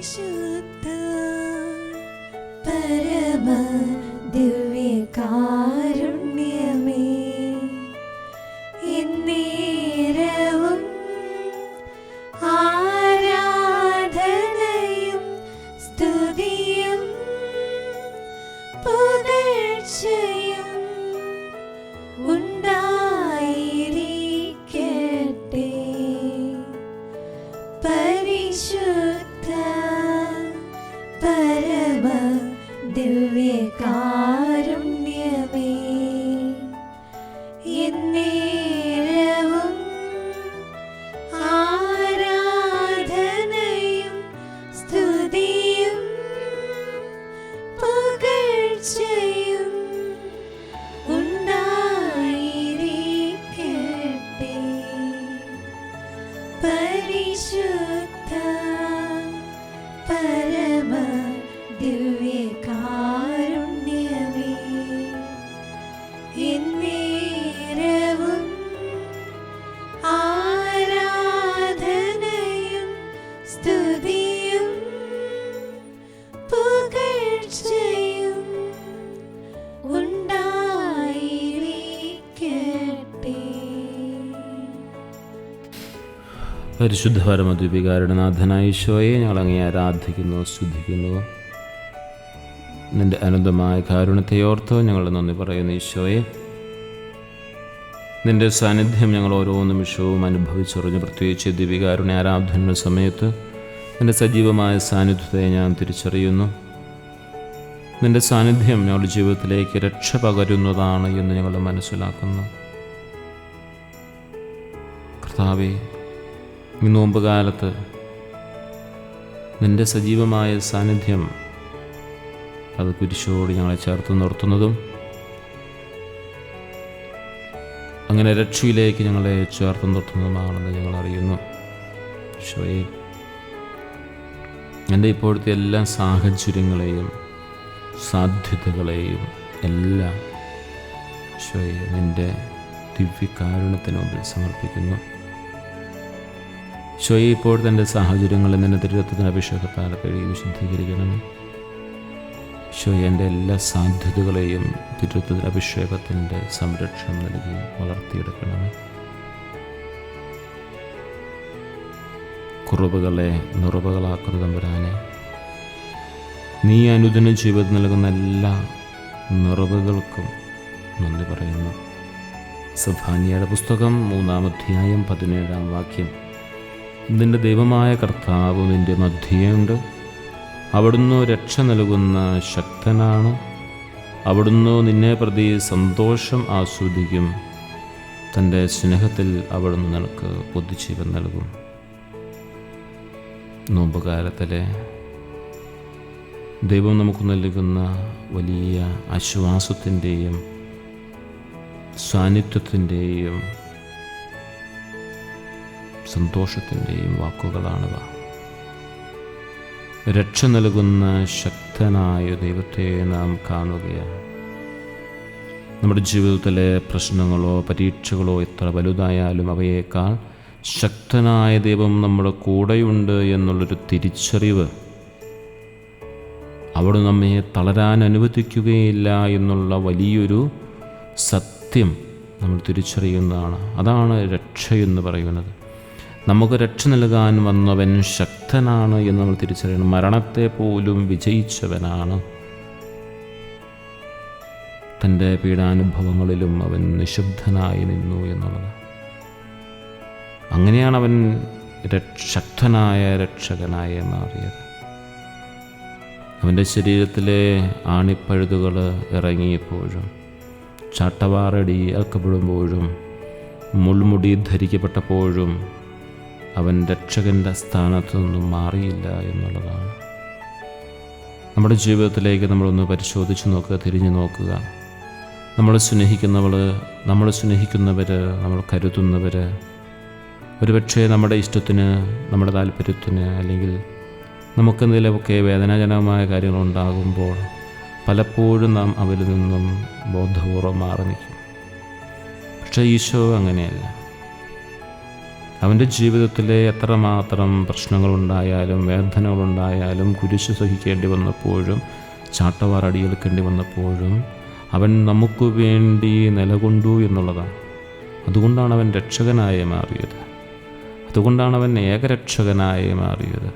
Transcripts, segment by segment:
പരിശുദ്ധ പരമ ദിവ്യകാരുണ്യമേ, എന്നേരവും ആരാധനയും സ്തുതിയും പുകഴ്ചയും ഉണ്ടായിരിക്കട്ടെ. പരിശുദ്ധ പരമ ദിവ്യകാരുണ്യമേ, എന്നേരവും ആരാധനയും സ്തുതിയും പുകഴ്ചയും ഉണ്ടായിരിക്കട്ടെ. പരിശുദ്ധ പരമ ദിവ്യകാരുണ്യമേ, എന്നേരവും ആരാധനയും സ്തുതിയും പുകഴ്ചയും ഉണ്ടായിരിക്കട്ടെ. പരിശുദ്ധ പരമദ്വീപികാരുണനാഥനായ ഈശോയെ, ഞങ്ങൾ അങ്ങേ ആരാധിക്കുന്നു, സ്തുതിക്കുന്നു. നിൻ്റെ അനന്തമായ കാരുണ്യത്തെ ഓർത്ത് ഞങ്ങൾ നന്ദി പറയുന്നു. ഈശോയെ, നിൻ്റെ സാന്നിധ്യം ഞങ്ങൾ ഓരോ നിമിഷവും അനുഭവിച്ചറിഞ്ഞു. പ്രത്യേകിച്ച് ദീപികാരുണ്യ ആരാധന സമയത്ത് നിൻ്റെ സജീവമായ സാന്നിധ്യത്തെ ഞാൻ തിരിച്ചറിയുന്നു. നിൻ്റെ സാന്നിധ്യം ഞങ്ങളുടെ ജീവിതത്തിലേക്ക് രക്ഷ പകരുന്നതാണ് എന്ന് ഞങ്ങൾ മനസ്സിലാക്കുന്നു. കർത്താവേ, ഈ നോമ്പ് കാലത്ത് നിൻ്റെ സജീവമായ സാന്നിധ്യം അത് കുരിശോട് ഞങ്ങളെ ചേർത്ത് നിർത്തുന്നതും അങ്ങനെ രക്ഷയിലേക്ക് ഞങ്ങളെ ചേർത്ത് നിർത്തുന്നതുമാണെന്ന് ഞങ്ങൾ അറിയുന്നു. ഈശോയെ, എൻ്റെ ഇപ്പോഴത്തെ എല്ലാ സാഹചര്യങ്ങളെയും സാധ്യതകളെയും എല്ലാം ഈശോയെ നിൻ്റെ ദിവ്യകാരുണ്യത്തിന് മുമ്പിൽ സമർപ്പിക്കുന്നു. ഈശോയെ, ഇപ്പോഴത്തെ എൻ്റെ സാഹചര്യങ്ങളിൽ നിൻ്റെ തിരുരത്വത്തിന് അഭിഷേകത്താൽ കഴുകി വിശുദ്ധീകരിക്കണമേ. ഈശോയെ, എൻ്റെ എല്ലാ സാധ്യതകളെയും തിരുരത്വത്തിന് അഭിഷേകത്തിൻ്റെ സംരക്ഷണം നൽകി വളർത്തിയെടുക്കണമേ. കുറവുകളെ നിറവുകളാക്കുന്ന തമ്പുരാനെ, നീ അനുദിന ജീവിതത്തിൽ നൽകുന്ന എല്ലാ നിറവുകൾക്കും നന്ദി പറയുന്നു. സഫാനിയയുടെ പുസ്തകം 3-ാം അധ്യായം 17-ാം വാക്യം. നിൻ്റെ ദൈവമായ കർത്താവ് നിൻ്റെ മധ്യേയുണ്ട്. അവിടുന്ന് രക്ഷ നൽകുന്ന ശക്തനാണ്. അവിടുന്ന് നിന്നെ പ്രതി സന്തോഷം ആസ്വദിക്കും. തൻ്റെ സ്നേഹത്തിൽ അവിടുന്ന് നിനക്ക് പുതുജീവൻ നൽകും. നോമ്പുകാലത്തിലെ ദൈവം നമുക്ക് നൽകുന്ന വലിയ ആശ്വാസത്തിൻ്റെയും സാന്നിധ്യത്തിൻ്റെയും സന്തോഷത്തിൻ്റെയും വാക്കുകളാണിവ. രക്ഷ നൽകുന്ന ശക്തനായ ദൈവത്തെ നാം കാണുകയാണ്. നമ്മുടെ ജീവിതത്തിലെ പ്രശ്നങ്ങളോ പരീക്ഷകളോ എത്ര വലുതായാലും അവയേക്കാൾ ശക്തനായ ദൈവം നമ്മുടെ കൂടെയുണ്ട് എന്നുള്ളൊരു തിരിച്ചറിവ്, അവിടെ നമ്മെ തളരാൻ അനുവദിക്കുകയില്ല എന്നുള്ള വലിയൊരു സത്യം നമ്മൾ തിരിച്ചറിയുന്നതാണ്. അതാണ് രക്ഷയെന്ന് പറയുന്നത്. നമുക്ക് രക്ഷ നൽകാൻ വന്നവൻ ശക്തനാണ് എന്ന് നമ്മൾ തിരിച്ചറിയണം. മരണത്തെ പോലും വിജയിച്ചവനാണ്. തൻ്റെ പീഡാനുഭവങ്ങളിലും അവൻ നിശബ്ദനായി നിന്നു എന്നുള്ളത്. അങ്ങനെയാണ് അവൻ ശക്തനായ രക്ഷകനായി മാറിയത്. അവൻ്റെ ശരീരത്തിലെ ആണിപ്പഴുതുകൾ ഇറങ്ങിയപ്പോഴും, ചാട്ടവാറടി ഏൽക്കപ്പെടുമ്പോഴും, മുൾമുടി ധരിക്കപ്പെട്ടപ്പോഴും അവൻ രക്ഷകൻ്റെ സ്ഥാനത്തു നിന്നും മാറിയില്ല എന്നുള്ളതാണ്. നമ്മുടെ ജീവിതത്തിലേക്ക് നമ്മളൊന്ന് പരിശോധിച്ച് നോക്കുക, തിരിഞ്ഞു നോക്കുക. നമ്മൾ സ്നേഹിക്കുന്നവർ, നമ്മൾ സ്നേഹിക്കുന്നവർ, നമ്മൾ കരുതുന്നവർ ഒരുപക്ഷെ നമ്മുടെ ഇഷ്ടത്തിന്, നമ്മുടെ താല്പര്യത്തിന്, അല്ലെങ്കിൽ നമുക്കെന്തെങ്കിലുമൊക്കെ വേദനാജനകമായ കാര്യങ്ങളുണ്ടാകുമ്പോൾ പലപ്പോഴും നാം അവരിൽ നിന്നും ബോധപൂർവം മാറി നിൽക്കും. പക്ഷേ ഈശോ അങ്ങനെയല്ല. അവൻ്റെ ജീവിതത്തിലെ എത്രമാത്രം പ്രശ്നങ്ങളുണ്ടായാലും വേദനകളുണ്ടായാലും കുരിശ് സഹിക്കേണ്ടി വന്നപ്പോഴും ചാട്ടവാറടിയേൽക്കേണ്ടി വന്നപ്പോഴും അവൻ നമുക്ക് വേണ്ടി നിലകൊണ്ടു എന്നുള്ളതാണ്. അതുകൊണ്ടാണ് അവൻ രക്ഷകനായി മാറിയത്. അതുകൊണ്ടാണ് അവൻ ഏകരക്ഷകനായി മാറിയത്.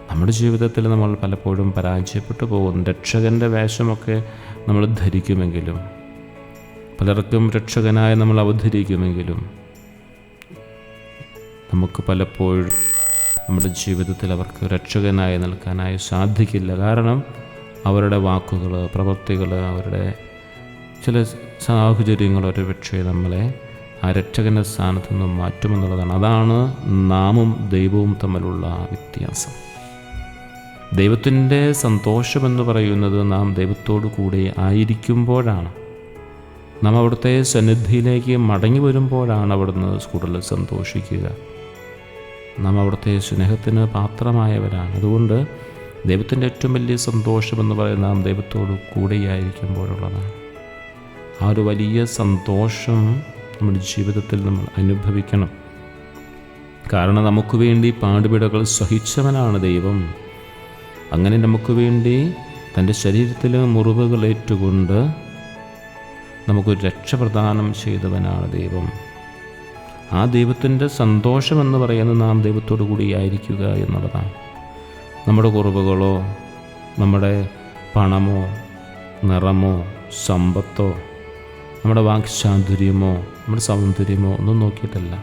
നമ്മുടെ ജീവിതത്തിൽ നമ്മൾ പലപ്പോഴും പരാജയപ്പെട്ടു പോകുന്നു. രക്ഷകൻ്റെ വേഷമൊക്കെ നമ്മൾ ധരിക്കുമെങ്കിലും, പലർക്കും രക്ഷകനായി നമ്മൾ അവതരിക്കുമെങ്കിലും, നമുക്ക് പലപ്പോഴും നമ്മുടെ ജീവിതത്തിൽ അവർക്ക് രക്ഷകനായി നിൽക്കാനായി സാധിക്കില്ല. കാരണം അവരുടെ വാക്കുകൾ, പ്രവൃത്തികൾ, അവരുടെ ചില സാഹചര്യങ്ങൾ ഒരുപക്ഷെ നമ്മളെ ആ രക്ഷകൻ്റെ സ്ഥാനത്ത് നിന്നും മാറ്റുമെന്നുള്ളതാണ്. അതാണ് നാമും ദൈവവും തമ്മിലുള്ള വ്യത്യാസം. ദൈവത്തിൻ്റെ സന്തോഷമെന്ന് പറയുന്നത് നാം ദൈവത്തോടു കൂടി ആയിരിക്കുമ്പോഴാണ്. നാം അവിടുത്തെ സന്നിധിയിലേക്ക് മടങ്ങി വരുമ്പോഴാണ് അവിടുന്ന് കൂടുതൽ സന്തോഷിക്കുക. നാം അവിടുത്തെ സ്നേഹത്തിന് പാത്രമായവരാണ്. അതുകൊണ്ട് ദൈവത്തിൻ്റെ ഏറ്റവും വലിയ സന്തോഷമെന്ന് പറയുന്നത് നാം ദൈവത്തോട് കൂടെയായിരിക്കുമ്പോഴുള്ളതാണ്. ആ ഒരു വലിയ സന്തോഷം നമ്മുടെ ജീവിതത്തിൽ നമ്മൾ അനുഭവിക്കണം. കാരണം നമുക്ക് വേണ്ടി പാടുപീടുകൾ സഹിച്ചവനാണ് ദൈവം. അങ്ങനെ നമുക്ക് വേണ്ടി തൻ്റെ ശരീരത്തിൽ മുറിവുകൾ ഏറ്റുകൊണ്ട് നമുക്കൊരു രക്ഷ പ്രദാനം ചെയ്തവനാണ് ദൈവം. ആ ദൈവത്തിൻ്റെ സന്തോഷമെന്ന് പറയുന്നത് നാം ദൈവത്തോടു കൂടി ആയിരിക്കുക എന്നുള്ളതാണ്. നമ്മുടെ കുറവുകളോ, നമ്മുടെ പണമോ, നിറമോ, സമ്പത്തോ, നമ്മുടെ വാക്ചാതുര്യമോ, നമ്മുടെ സൗന്ദര്യമോ ഒന്നും നോക്കിയിട്ടല്ല.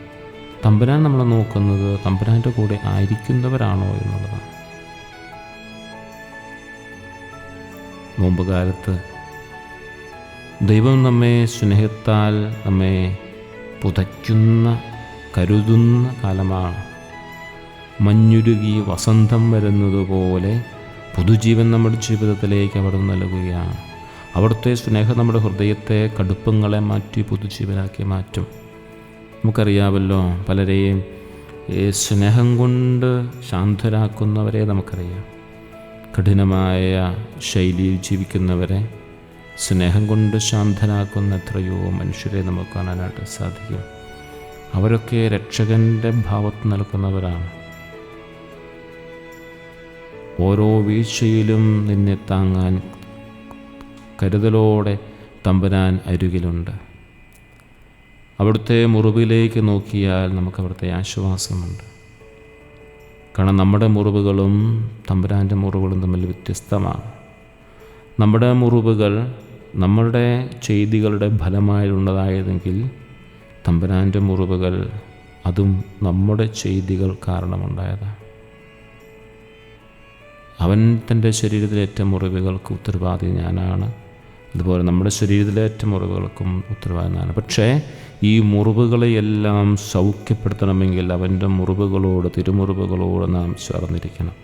തമ്പുരാൻ നമ്മളെ നോക്കുന്നത് തമ്പുരാൻ്റെ കൂടെ ആയിരിക്കുന്നവരാണോ എന്നുള്ളതാണ്. മുമ്പ് കാലത്ത് ദൈവം നമ്മെ സ്നേഹത്താൽ നമ്മെ പുതയ്ക്കുന്ന, കരുതുന്ന കാലമാണ്. മഞ്ഞുരുകി വസന്തം വരുന്നതുപോലെ പുതുജീവൻ നമ്മുടെ ജീവിതത്തിലേക്ക് അവിടെ നൽകുകയാണ്. അവിടുത്തെ സ്നേഹം നമ്മുടെ ഹൃദയത്തെ, കടുപ്പങ്ങളെ മാറ്റി പുതുജീവനാക്കി മാറ്റും. നമുക്കറിയാമല്ലോ, പലരെയും സ്നേഹം കൊണ്ട് ശാന്തരാക്കുന്നവരെ നമുക്കറിയാം. കഠിനമായ ശൈലിയിൽ ജീവിക്കുന്നവരെ സ്നേഹം കൊണ്ട് ശാന്തനാക്കുന്ന എത്രയോ മനുഷ്യരെ നമുക്ക് കാണാനായിട്ട് സാധിക്കും. അവരൊക്കെ രക്ഷകൻ്റെ ഭാവത്ത് നിൽക്കുന്നവരാണ്. ഓരോ വീഴ്ചയിലും നിന്നെ താങ്ങാൻ കരുതലോടെ തമ്പുരാൻ അരികിലുണ്ട്. അവിടുത്തെ മുറിവിലേക്ക് നോക്കിയാൽ നമുക്ക് അവിടുത്തെ ആശ്വാസമുണ്ട്. കാരണം നമ്മുടെ മുറിവുകളും തമ്പുരാൻ്റെ മുറിവുകളും തമ്മിൽ വ്യത്യസ്തമാണ്. നമ്മുടെ മുറിവുകൾ നമ്മളുടെ ചെയ്തികളുടെ ഫലമായുള്ളതായതെങ്കിൽ തമ്പുരാൻ്റെ മുറിവുകൾ അതും നമ്മുടെ ചെയ്തികൾ കാരണമുണ്ടായതാണ്. അവൻ തൻ്റെ ശരീരത്തിലേറ്റ മുറിവുകൾക്ക് ഉത്തരവാദി ഞാനാണ്. അതുപോലെ നമ്മുടെ ശരീരത്തിലേറ്റ മുറിവുകൾക്കും ഉത്തരവാദി ഞാനാണ്. പക്ഷേ ഈ മുറിവുകളെയെല്ലാം സൗഖ്യപ്പെടുത്തണമെങ്കിൽ അവൻ്റെ മുറിവുകളോട്, തിരുമുറിവുകളോട് നാം ചേർന്നിരിക്കണം.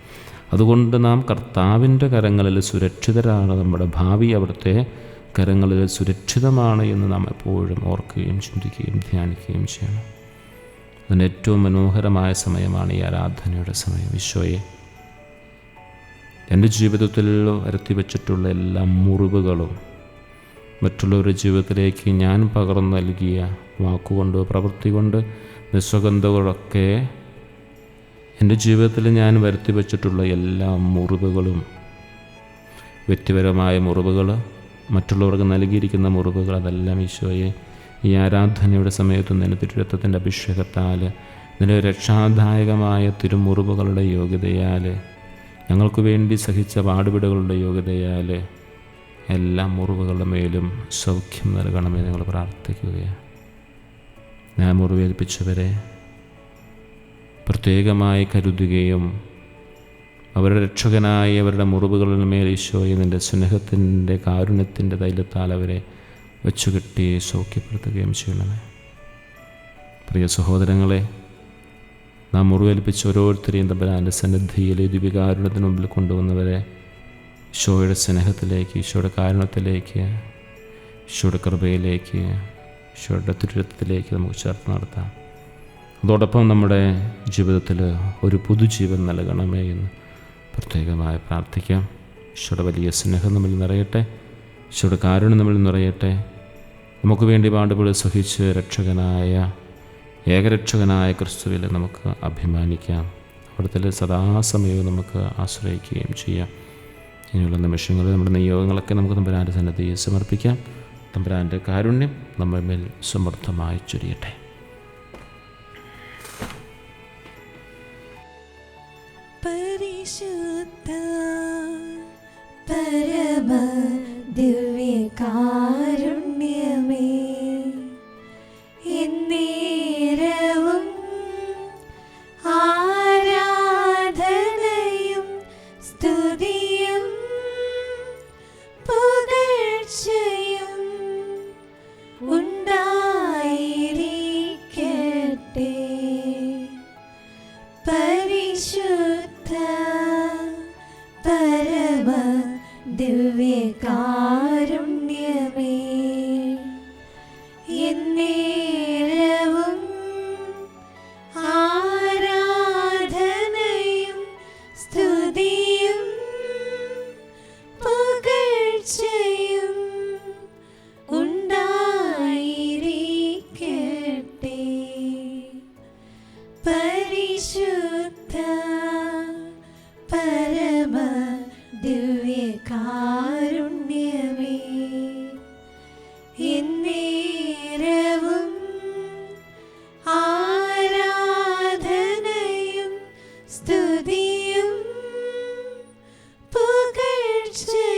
അതുകൊണ്ട് നാം കർത്താവിൻ്റെ കരങ്ങളിൽ സുരക്ഷിതരാണ്. നമ്മുടെ ഭാവി അവിടുത്തെ കരങ്ങളിൽ സുരക്ഷിതമാണ് എന്ന് നാം എപ്പോഴും ഓർക്കുകയും ചിന്തിക്കുകയും ധ്യാനിക്കുകയും ചെയ്യണം. അതിന് ഏറ്റവും മനോഹരമായ സമയമാണ് ഈ ആരാധനയുടെ സമയം. ഈശോയെ, എൻ്റെ ജീവിതത്തിൽ വരുത്തി വച്ചിട്ടുള്ള എല്ലാ മുറിവുകളും മറ്റുള്ളവരുടെ ജീവിതത്തിലേക്ക് ഞാൻ പകർന്നു നൽകിയ വാക്കുകൊണ്ട്, പ്രവൃത്തി കൊണ്ട്, നിസ്വഗന്ധകളൊക്കെ, എൻ്റെ ജീവിതത്തിൽ ഞാൻ വരുത്തി വച്ചിട്ടുള്ള എല്ലാ മുറിവുകളും, വ്യക്തിപരമായ മുറിവുകൾ, മറ്റുള്ളവർക്ക് നൽകിയിരിക്കുന്ന മുറിവുകൾ, അതെല്ലാം ഈശോയെ ഈ ആരാധനയുടെ സമയത്ത് നിന്റെ തിരുരക്തത്തിൻ്റെ അഭിഷേകത്താൽ, നിന്റെ രക്ഷാദായകമായ തിരുമുറിവുകളുടെ യോഗ്യതയാൽ, ഞങ്ങൾക്ക് വേണ്ടി സഹിച്ച പാടുപെടുകളുടെ യോഗ്യതയാൽ എല്ലാ മുറിവുകളുടെ മേലും സൗഖ്യം നൽകണമെന്ന് ഞങ്ങൾ പ്രാർത്ഥിക്കുകയാണ്. ഞാൻ മുറിവേൽപ്പിച്ചവരെ പ്രത്യേകമായി കരുതുകയും അവരുടെ രക്ഷകനായി അവരുടെ മുറിവുകളുടെ മേൽ ഈശോയെ നിൻ്റെ സ്നേഹത്തിൻ്റെ, കാരുണ്യത്തിൻ്റെ തൈലത്താൽ അവരെ വെച്ചുകെട്ടി സൗഖ്യപ്പെടുത്തുകയും ചെയ്യണമേ. പ്രിയ സഹോദരങ്ങളെ, നാം മുറിവേൽപ്പിച്ച ഓരോരുത്തരെയും തമ്പുരാൻ്റെ സന്നിധിയിൽ ദിവ്യകാരുണ്യത്തിന് മുമ്പിൽ കൊണ്ടുവന്നവരെ ഈശോയുടെ സ്നേഹത്തിലേക്ക്, ഈശോയുടെ കാരുണ്യത്തിലേക്ക്, ഈശോയുടെ കൃപയിലേക്ക്, ഈശോയുടെ തിരുരക്തത്തിലേക്ക് നമുക്ക് ചേർത്ത് നടത്താം. അതോടൊപ്പം നമ്മുടെ ജീവിതത്തിൽ ഒരു പുതുജീവൻ നൽകണമേ എന്ന് പ്രത്യേകമായി പ്രാർത്ഥിക്കാം. ഈശോയുടെ വലിയ സ്നേഹം നമ്മിൽ നിറയട്ടെ, ഈശോയുടെ കാരുണ്യം നമ്മിൽ നിറയട്ടെ. നമുക്ക് വേണ്ടി പാടുപെടി സഹിച്ച് രക്ഷകനായ ഏകരക്ഷകനായ ക്രിസ്തുവിൽ നമുക്ക് അഭിമാനിക്കാം. അവിടുത്തെ സദാസമയവും നമുക്ക് ആശ്രയിക്കുകയും ചെയ്യാം. ഇനിയുള്ള നിമിഷങ്ങളിൽ നമ്മുടെ നിയോഗങ്ങളൊക്കെ നമുക്ക് തമ്പുരാൻ്റെ സന്നിധിയിൽ സമർപ്പിക്കാം. തമ്പുരാൻ്റെ കാരുണ്യം നമ്മുടെ മേൽ സമൃദ്ധമായി ചൊരിയട്ടെ. പരിശുദ്ധ പരമ ദിവ്യകാരുണ്യമേ, എന്നേരവും ആരാധനയും സ്തുതിയും പുകഴ്ചയും ഉണ്ടായിരിക്കട്ടെ. പരിശുദ്ധ പരമ ദിവ്യകാരുണ്യമേ, എന്നേരവും ആരാധനയും സ്തുതിയും പുകഴ്ചയും ഉണ്ടായിരിക്കട്ടെ. പരിശുദ്ധ പരമ ദിവ്യകാരുണ്യമേ, എന്നേരവും ആരാധനയും സ്തുതിയും പുകഴ്ചയും